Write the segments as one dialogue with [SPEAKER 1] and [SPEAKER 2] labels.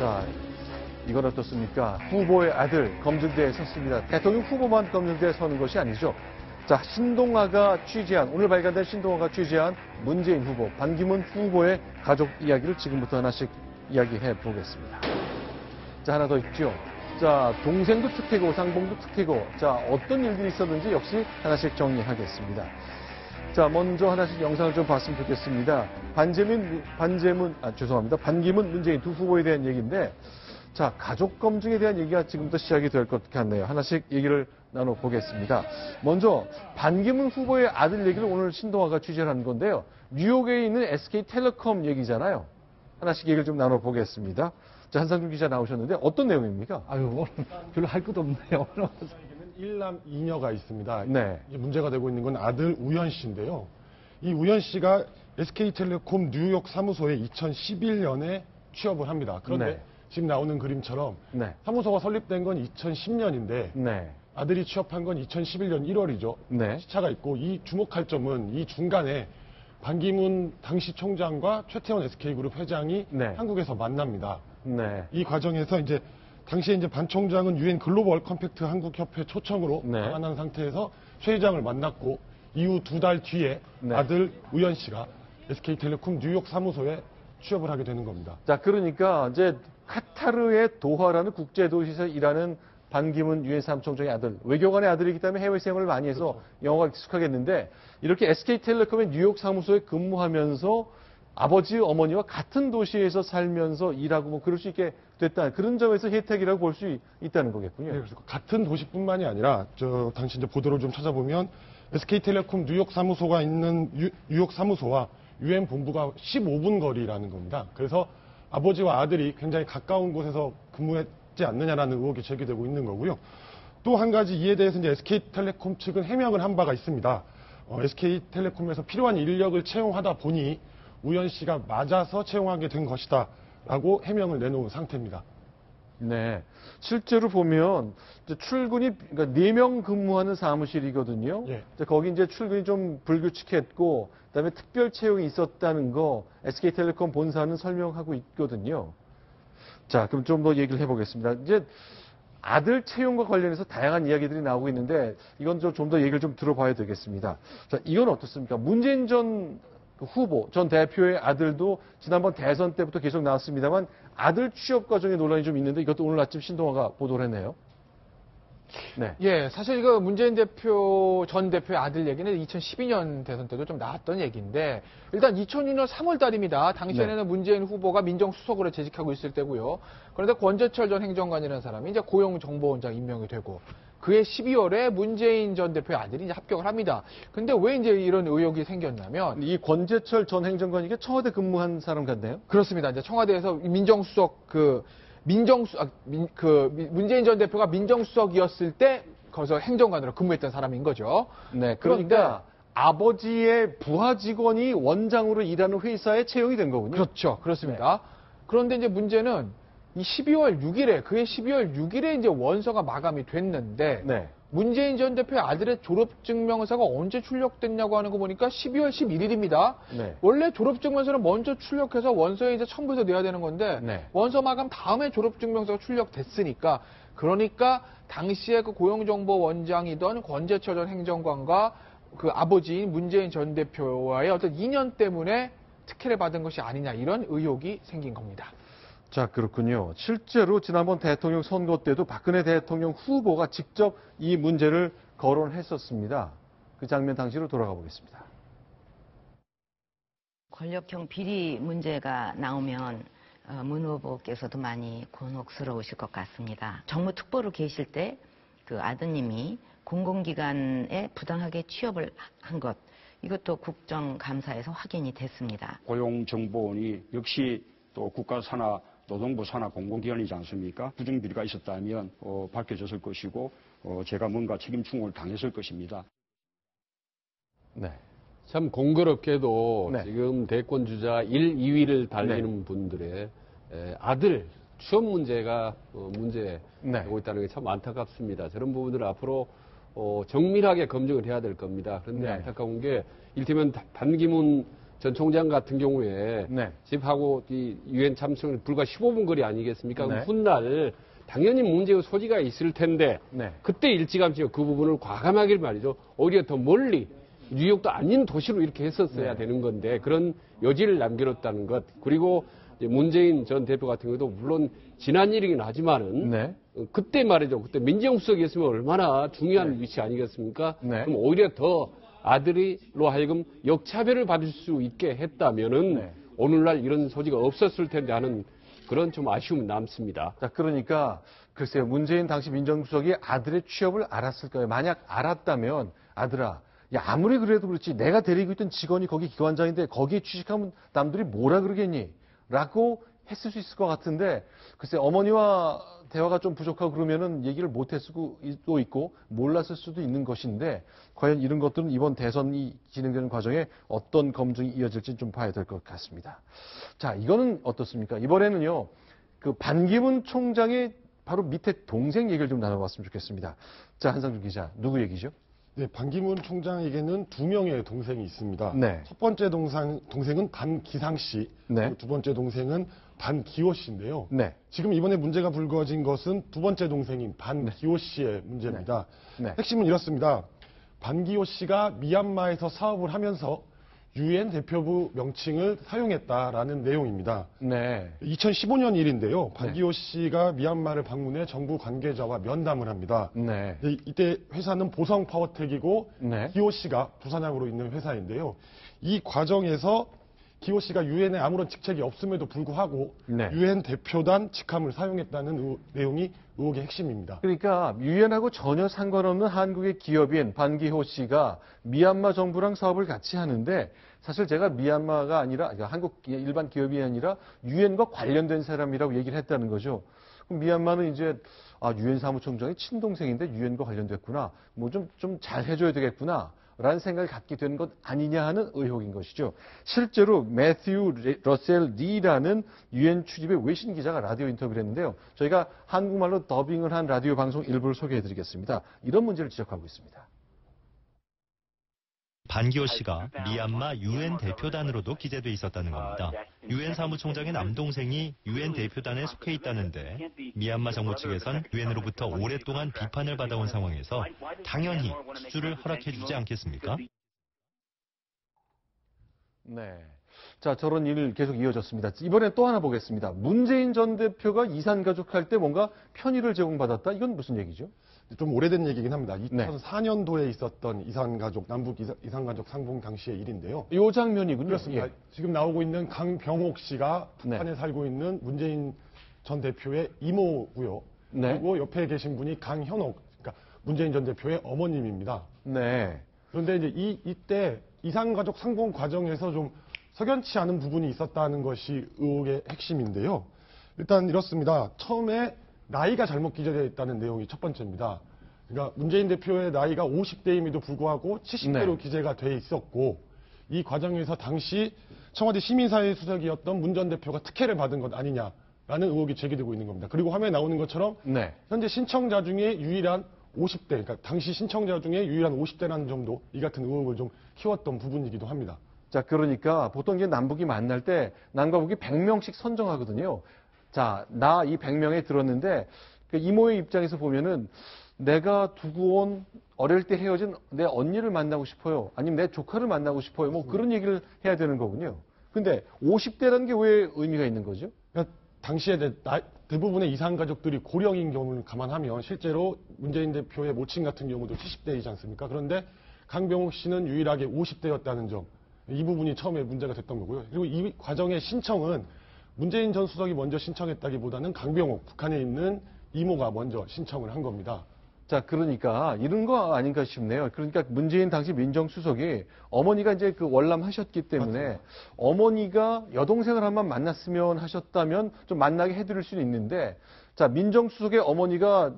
[SPEAKER 1] 자, 이건 어떻습니까? 후보의 아들 검증대에 섰습니다. 대통령 후보만 검증대에 서는 것이 아니죠. 자, 신동아가 취재한, 오늘 발간된 신동아가 취재한 문재인 후보, 반기문 후보의 가족 이야기를 지금부터 하나씩 이야기해 보겠습니다. 자, 하나 더 있죠. 자, 동생도 특혜고, 상봉도 특혜고, 자, 어떤 일들이 있었는지 역시 하나씩 정리하겠습니다. 자, 먼저 하나씩 영상을 좀 봤으면 좋겠습니다. 반기문, 문재인 두 후보에 대한 얘기인데, 자, 가족 검증에 대한 얘기가 지금부터 시작이 될 것 같네요. 하나씩 얘기를 나눠보겠습니다. 먼저 반기문 후보의 아들 얘기를 오늘 신동아가 취재를 한 건데요. 뉴욕에 있는 SK텔레콤 얘기잖아요. 하나씩 얘기를 좀 나눠보겠습니다. 자, 한상준 기자 나오셨는데 어떤 내용입니까?
[SPEAKER 2] 아유, 오늘 별로 할 것도 없네요.
[SPEAKER 3] 일남 이녀가 있습니다.
[SPEAKER 1] 네.
[SPEAKER 3] 이제 문제가 되고 있는 건 아들 우연 씨인데요. 이 우연 씨가 SK텔레콤 뉴욕 사무소에 2011년에 취업을 합니다. 그런데
[SPEAKER 1] 네.
[SPEAKER 3] 지금 나오는 그림처럼
[SPEAKER 1] 네.
[SPEAKER 3] 사무소가 설립된 건 2010년인데
[SPEAKER 1] 네.
[SPEAKER 3] 아들이 취업한 건 2011년 1월이죠.
[SPEAKER 1] 네.
[SPEAKER 3] 시차가 있고 이 주목할 점은 이 중간에 반기문 당시 총장과 최태원 SK그룹 회장이
[SPEAKER 1] 네.
[SPEAKER 3] 한국에서 만납니다.
[SPEAKER 1] 네.
[SPEAKER 3] 이 과정에서 이제 당시에 이제 반 총장은 UN 글로벌 컴팩트 한국협회 초청으로
[SPEAKER 1] 네.
[SPEAKER 3] 방한한 상태에서 최 회장을 만났고 이후 2달 뒤에
[SPEAKER 1] 네.
[SPEAKER 3] 아들 우연 씨가 SK텔레콤 뉴욕 사무소에 취업을 하게 되는 겁니다.
[SPEAKER 1] 자, 그러니까 이제 카타르의 도하라는 국제도시에서 일하는 반기문 유엔 사무총장의 아들, 외교관의 아들이기 때문에 해외 생활을 많이 해서 영어가 익숙하겠는데 이렇게 SK텔레콤의 뉴욕 사무소에 근무하면서 아버지, 어머니와 같은 도시에서 살면서 일하고 뭐 그럴 수 있게 됐다. 그런 점에서 혜택이라고 볼 수 있다는 거겠군요.
[SPEAKER 3] 네, 그래서 같은 도시뿐만이 아니라 당시 이제 보도를 좀 찾아보면 SK텔레콤 뉴욕 사무소가 있는 뉴욕 사무소와 UN 본부가 15분 거리라는 겁니다. 그래서 아버지와 아들이 굉장히 가까운 곳에서 근무했지 않느냐라는 의혹이 제기되고 있는 거고요. 또 한 가지 이에 대해서 이제 SK텔레콤 측은 해명을 한 바가 있습니다. SK텔레콤에서 필요한 인력을 채용하다 보니 우연 씨가 맞아서 채용하게 된 것이다라고 해명을 내놓은 상태입니다.
[SPEAKER 1] 네. 실제로 보면 이제 출근이 그러니까 4명 근무하는 사무실이거든요.
[SPEAKER 3] 예.
[SPEAKER 1] 거기 이제 출근이 좀 불규칙했고 그다음에 특별 채용이 있었다는 거 SK텔레콤 본사는 설명하고 있거든요. 자, 그럼 좀 더 얘기를 해보겠습니다. 이제 아들 채용과 관련해서 다양한 이야기들이 나오고 있는데 이건 좀 더 얘기를 좀 들어봐야 되겠습니다. 자, 이건 어떻습니까? 문재인 전 후보, 전 대표의 아들도 지난번 대선 때부터 계속 나왔습니다만 아들 취업 과정에 논란이 좀 있는데 이것도 오늘 아침 신동아가 보도를 했네요. 네.
[SPEAKER 2] 예, 사실 이거 문재인 전 대표의 아들 얘기는 2012년 대선 때도 좀 나왔던 얘기인데 일단 2002년 3월 달입니다. 당시에는
[SPEAKER 1] 네.
[SPEAKER 2] 문재인 후보가 민정수석으로 재직하고 있을 때고요. 그런데 권재철 전 행정관이라는 사람이 이제 고용정보원장 임명이 되고 그해 12월에 문재인 전 대표의 아들이 이제 합격을 합니다. 근데 왜 이제 이런 의혹이 생겼냐면
[SPEAKER 1] 이 권재철 전 행정관이 이게 청와대 근무한 사람 같네요.
[SPEAKER 2] 그렇습니다. 이제 청와대에서 민정수석 문재인 전 대표가 민정수석이었을 때 거기서 행정관으로 근무했던 사람인 거죠.
[SPEAKER 1] 네, 그러니까 아버지의 부하 직원이 원장으로 일하는 회사에 채용이 된 거군요.
[SPEAKER 2] 그렇죠. 그렇습니다. 그런데 이제 문제는 이 12월 6일에 그해 12월 6일에 이제 원서가 마감이 됐는데
[SPEAKER 1] 네.
[SPEAKER 2] 문재인 전 대표의 아들의 졸업증명서가 언제 출력됐냐고 하는 거 보니까 12월 11일입니다.
[SPEAKER 1] 네.
[SPEAKER 2] 원래 졸업증명서는 먼저 출력해서 원서에 이제 첨부해서 내야 되는 건데
[SPEAKER 1] 네.
[SPEAKER 2] 원서 마감 다음에 졸업증명서가 출력됐으니까 그러니까 당시에 그 고용정보원장이던 권재철 전 행정관과 그 아버지인 문재인 전 대표와의 어떤 인연 때문에 특혜를 받은 것이 아니냐 이런 의혹이 생긴 겁니다.
[SPEAKER 1] 자, 그렇군요. 실제로 지난번 대통령 선거 때도 박근혜 대통령 후보가 직접 이 문제를 거론했었습니다. 그 장면 당시로 돌아가 보겠습니다.
[SPEAKER 4] 권력형 비리 문제가 나오면 문 후보께서도 많이 곤혹스러우실 것 같습니다. 정무 특보로 계실 때 그 아드님이 공공기관에 부당하게 취업을 한 것, 이것도 국정감사에서 확인이 됐습니다.
[SPEAKER 5] 고용정보원이 역시 또 국가산하 노동부 산하 공공기관이지 않습니까? 부정비리가 있었다면 밝혀졌을 것이고 제가 뭔가 책임 충고를 당했을 것입니다.
[SPEAKER 1] 네.
[SPEAKER 6] 참 공교롭게도
[SPEAKER 1] 네.
[SPEAKER 6] 지금 대권 주자 1, 2위를 달리는
[SPEAKER 1] 네.
[SPEAKER 6] 분들의 아들 취업 문제가 문제되고
[SPEAKER 1] 네.
[SPEAKER 6] 있다는 게 참 안타깝습니다. 저런 부분들을 앞으로 정밀하게 검증을 해야 될 겁니다. 그런데
[SPEAKER 1] 네.
[SPEAKER 6] 안타까운 게 이를테면 반기문 전 총장 같은 경우에
[SPEAKER 1] 네.
[SPEAKER 6] 집하고 이 유엔 참석은 불과 15분 거리 아니겠습니까?
[SPEAKER 1] 네.
[SPEAKER 6] 그럼 훗날 당연히 문제의 소지가 있을 텐데
[SPEAKER 1] 네.
[SPEAKER 6] 그때 일찌감치 그 부분을 과감하게 말이죠. 오히려 더 멀리 뉴욕도 아닌 도시로 이렇게 했었어야
[SPEAKER 1] 네.
[SPEAKER 6] 되는 건데 그런 여지를 남겨놓았다는 것. 그리고 이제 문재인 전 대표 같은 경우도 물론 지난 일이긴 하지만은
[SPEAKER 1] 네.
[SPEAKER 6] 그때 말이죠. 그때 민정수석이었으면 얼마나 중요한 위치 아니겠습니까?
[SPEAKER 1] 네.
[SPEAKER 6] 그럼 오히려 더 아들이로 하여금 역차별을 받을 수 있게 했다면은
[SPEAKER 1] 네.
[SPEAKER 6] 오늘날 이런 소지가 없었을 텐데 하는 그런 좀 아쉬움은 남습니다.
[SPEAKER 1] 자, 그러니까 글쎄요. 문재인 당시 민정수석이 아들의 취업을 알았을까요? 만약 알았다면 아들아, 야, 아무리 그래도 그렇지 내가 데리고 있던 직원이 거기 기관장인데 거기에 취직하면 남들이 뭐라 그러겠니? 라고 했을 수 있을 것 같은데 글쎄 어머니와 대화가 좀 부족하고 그러면은 얘기를 못 했을 수도 있고 몰랐을 수도 있는 것인데 과연 이런 것들은 이번 대선이 진행되는 과정에 어떤 검증이 이어질지 좀 봐야 될 것 같습니다. 자, 이거는 어떻습니까? 이번에는요. 그 반기문 총장의 바로 밑에 동생 얘기를 좀 나눠봤으면 좋겠습니다. 자, 한상준 기자, 누구 얘기죠?
[SPEAKER 3] 네, 반기문 총장에게는 2명의 동생이 있습니다.
[SPEAKER 1] 네.
[SPEAKER 3] 첫 번째 동생은 반기상 씨,
[SPEAKER 1] 네.
[SPEAKER 3] 그리고 두 번째 동생은 반기호 씨인데요.
[SPEAKER 1] 네.
[SPEAKER 3] 지금 이번에 문제가 불거진 것은 두 번째 동생인 반기호 씨의 문제입니다.
[SPEAKER 1] 네.
[SPEAKER 3] 핵심은 이렇습니다. 반기호 씨가 미얀마에서 사업을 하면서 유엔 대표부 명칭을 사용했다라는 내용입니다.
[SPEAKER 1] 네.
[SPEAKER 3] 2015년 일인데요. 반기호 씨가 미얀마를 방문해 정부 관계자와 면담을 합니다.
[SPEAKER 1] 네.
[SPEAKER 3] 이때 회사는 보성 파워텍이고
[SPEAKER 1] 네.
[SPEAKER 3] 기호 씨가 부사장으로 있는 회사인데요. 이 과정에서 기호 씨가 유엔에 아무런 직책이 없음에도 불구하고
[SPEAKER 1] 네.
[SPEAKER 3] 유엔 대표단 직함을 사용했다는 내용이 의혹의 핵심입니다.
[SPEAKER 1] 그러니까 유엔하고 전혀 상관없는 한국의 기업인 반기호 씨가 미얀마 정부랑 사업을 같이 하는데 사실 제가 미얀마가 아니라 그러니까 한국 일반 기업이 아니라 유엔과 관련된 사람이라고 얘기를 했다는 거죠. 그럼 미얀마는 이제 유엔 사무총장의 친동생인데 유엔과 관련됐구나. 뭐 좀 잘 해줘야 되겠구나. 라는 생각을 갖게 되는 것 아니냐 하는 의혹인 것이죠. 실제로 매튜 러셀 리라는 유엔 출입의 외신 기자가 라디오 인터뷰를 했는데요. 저희가 한국말로 더빙을 한 라디오 방송 일부를 소개해드리겠습니다. 이런 문제를 지적하고 있습니다.
[SPEAKER 7] 반기호 씨가 미얀마 유엔 대표단으로도 기재돼 있었다는 겁니다. 유엔 사무총장의 남동생이 유엔 대표단에 속해 있다는데 미얀마 정부 측에선 유엔으로부터 오랫동안 비판을 받아온 상황에서 당연히 수주를 허락해주지 않겠습니까?
[SPEAKER 1] 네. 자, 저런 일 계속 이어졌습니다. 이번에 또 하나 보겠습니다. 문재인 전 대표가 이산가족 할 때 뭔가 편의를 제공받았다? 이건 무슨 얘기죠?
[SPEAKER 3] 좀 오래된 얘기긴 합니다.
[SPEAKER 1] 네.
[SPEAKER 3] 2004년도에 있었던 이산가족, 남북 이산가족 상봉 당시의 일인데요.
[SPEAKER 1] 이 장면이군요.
[SPEAKER 3] 그렇습니다.
[SPEAKER 1] 예.
[SPEAKER 3] 지금 나오고 있는 강병옥 씨가
[SPEAKER 1] 네.
[SPEAKER 3] 북한에 살고 있는 문재인 전 대표의 이모고요.
[SPEAKER 1] 네.
[SPEAKER 3] 그리고 옆에 계신 분이 강현옥, 그러니까 문재인 전 대표의 어머님입니다.
[SPEAKER 1] 네.
[SPEAKER 3] 그런데 이제 이때 이산가족 상봉 과정에서 좀 석연치 않은 부분이 있었다는 것이 의혹의 핵심인데요. 일단 이렇습니다. 처음에 나이가 잘못 기재되어 있다는 내용이 첫 번째입니다. 그러니까 문재인 대표의 나이가 50대임에도 불구하고 70대로
[SPEAKER 1] 네.
[SPEAKER 3] 기재가 돼 있었고 이 과정에서 당시 청와대 시민사회 수석이었던 문 전 대표가 특혜를 받은 것 아니냐라는 의혹이 제기되고 있는 겁니다. 그리고 화면에 나오는 것처럼
[SPEAKER 1] 네.
[SPEAKER 3] 현재 신청자 중에 유일한 50대, 그러니까 당시 신청자 중에 유일한 50대라는 점도 이 같은 의혹을 좀 키웠던 부분이기도 합니다.
[SPEAKER 1] 자, 그러니까 보통 이제 남북이 만날 때 남과 북이 100명씩 선정하거든요. 자, 나 이 100명에 들었는데 그 이모의 입장에서 보면은 내가 두고 온 어릴 때 헤어진 내 언니를 만나고 싶어요. 아니면 내 조카를 만나고 싶어요. 뭐 그런 얘기를 해야 되는 거군요. 근데 50대라는 게 왜 의미가 있는 거죠?
[SPEAKER 3] 그러니까 당시에 대부분의 이산가족들이 고령인 경우를 감안하면 실제로 문재인 대표의 모친 같은 경우도 70대이지 않습니까? 그런데 강병옥 씨는 유일하게 50대였다는 점. 이 부분이 처음에 문제가 됐던 거고요. 그리고 이 과정의 신청은 문재인 전 수석이 먼저 신청했다기보다는 강병옥, 북한에 있는 이모가 먼저 신청을 한 겁니다.
[SPEAKER 1] 자, 그러니까 이런 거 아닌가 싶네요. 그러니까 문재인 당시 민정수석이 어머니가 이제 그 월남하셨기 때문에
[SPEAKER 3] 맞습니다.
[SPEAKER 1] 어머니가 여동생을 한번 만났으면 하셨다면 좀 만나게 해드릴 수는 있는데 자, 민정수석의 어머니가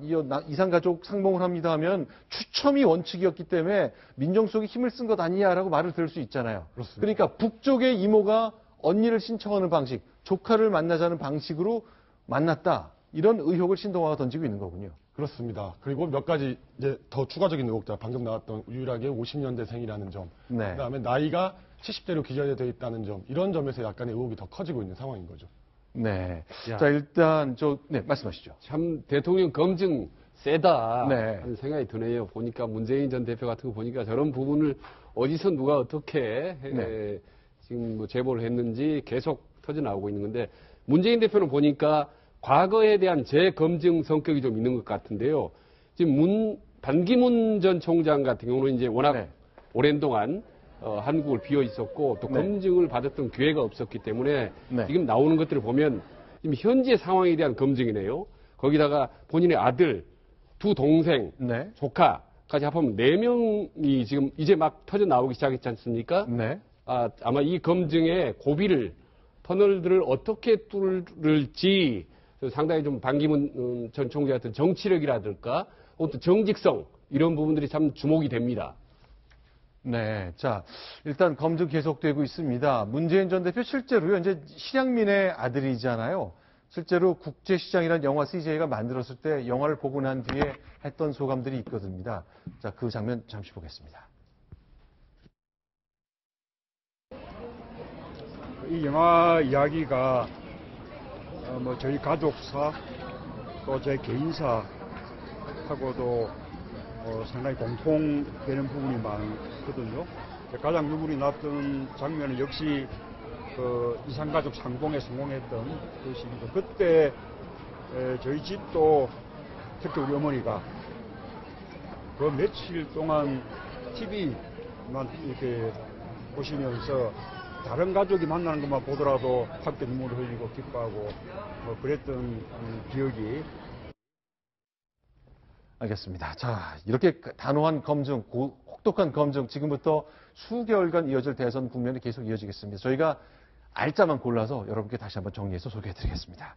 [SPEAKER 1] 이산가족 상봉을 합니다 하면 추첨이 원칙이었기 때문에 민정수석이 힘을 쓴 것 아니냐라고 말을 들을 수 있잖아요.
[SPEAKER 3] 그렇습니다.
[SPEAKER 1] 그러니까 북쪽의 이모가 언니를 신청하는 방식, 조카를 만나자는 방식으로 만났다. 이런 의혹을 신동아가 던지고 있는 거군요.
[SPEAKER 3] 그렇습니다. 그리고 몇 가지 이제 더 추가적인 의혹자, 방금 나왔던 유일하게 50년대생이라는 점,
[SPEAKER 1] 네.
[SPEAKER 3] 그다음에 나이가 70대로 기재되어 있다는 점, 이런 점에서 약간의 의혹이 더 커지고 있는 상황인 거죠.
[SPEAKER 1] 네.
[SPEAKER 6] 야.
[SPEAKER 1] 자, 일단 네, 말씀하시죠.
[SPEAKER 6] 참 대통령 검증 세다
[SPEAKER 1] 네.
[SPEAKER 6] 하는 생각이 드네요. 보니까 문재인 전 대표 같은 거 보니까 저런 부분을 어디서 누가 어떻게
[SPEAKER 1] 네.
[SPEAKER 6] 지금 뭐 제보를 했는지 계속 터져 나오고 있는 건데 문재인 대표는 보니까 과거에 대한 재검증 성격이 좀 있는 것 같은데요. 지금 반기문 전 총장 같은 경우는 이제 워낙
[SPEAKER 1] 네.
[SPEAKER 6] 오랜 동안 한국을 비워 있었고 또
[SPEAKER 1] 네.
[SPEAKER 6] 검증을 받았던 기회가 없었기 때문에
[SPEAKER 1] 네.
[SPEAKER 6] 지금 나오는 것들을 보면 지금 현재 상황에 대한 검증이네요. 거기다가 본인의 아들, 두 동생,
[SPEAKER 1] 네.
[SPEAKER 6] 조카까지 합하면 4명이 지금 이제 막 터져 나오기 시작했지 않습니까?
[SPEAKER 1] 네.
[SPEAKER 6] 아마 이 검증의 고비를 터널들을 어떻게 뚫을지 상당히 좀 반기문 전 총재 같은 정치력이라든가 또 정직성 이런 부분들이 참 주목이 됩니다.
[SPEAKER 1] 네. 자, 일단 검증 계속되고 있습니다. 문재인 전 대표 실제로요, 이제 실향민의 아들이잖아요. 실제로 국제시장이라는 영화 CJ가 만들었을 때 영화를 보고 난 뒤에 했던 소감들이 있거든요. 자, 그 장면 잠시 보겠습니다.
[SPEAKER 8] 이 영화 이야기가 뭐 저희 가족사 또 제 개인사하고도 상당히 공통되는 부분이 많거든요. 가장 눈물이 났던 장면은 역시 그 이산가족 상봉에 성공했던 그 시기죠. 그때 저희 집도 특히 우리 어머니가 그 며칠 동안 TV만 이렇게 보시면서 다른 가족이 만나는 것만 보더라도 함께 눈물을 흘리고 기뻐하고 뭐 그랬던 기억이.
[SPEAKER 1] 알겠습니다. 자, 이렇게 단호한 검증, 혹독한 검증, 지금부터 수개월간 이어질 대선 국면이 계속 이어지겠습니다. 저희가 알짜만 골라서 여러분께 다시 한번 정리해서 소개해드리겠습니다.